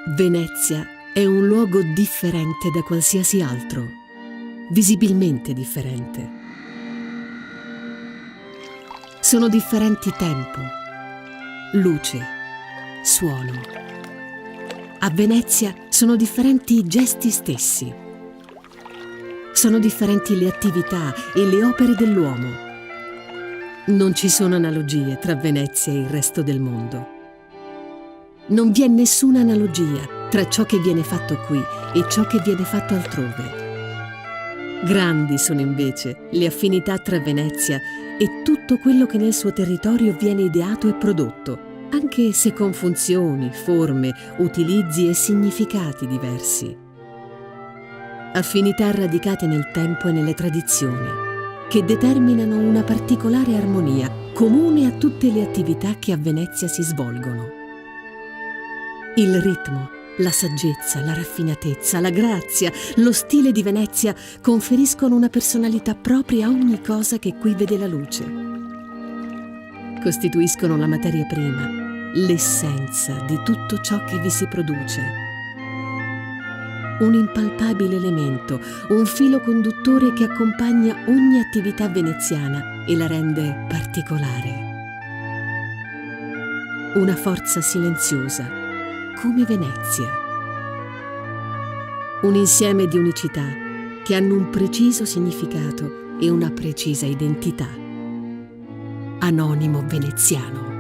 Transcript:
Venezia è un luogo differente da qualsiasi altro, visibilmente differente. Sono differenti tempo, luce, suono. A Venezia sono differenti i gesti stessi. Sono differenti le attività e le opere dell'uomo. Non ci sono analogie tra Venezia e il resto del mondo. Non vi è nessuna analogia tra ciò che viene fatto qui e ciò che viene fatto altrove. Grandi sono invece le affinità tra Venezia e tutto quello che nel suo territorio viene ideato e prodotto, anche se con funzioni, forme, utilizzi e significati diversi. Affinità radicate nel tempo e nelle tradizioni, che determinano una particolare armonia comune a tutte le attività che a Venezia si svolgono. Il ritmo, la saggezza, la raffinatezza, la grazia, lo stile di Venezia conferiscono una personalità propria a ogni cosa che qui vede la luce. Costituiscono la materia prima, l'essenza di tutto ciò che vi si produce. Un impalpabile elemento, un filo conduttore che accompagna ogni attività veneziana e la rende particolare. Una forza silenziosa, come Venezia. Un insieme di unicità che hanno un preciso significato e una precisa identità. Anonimo veneziano.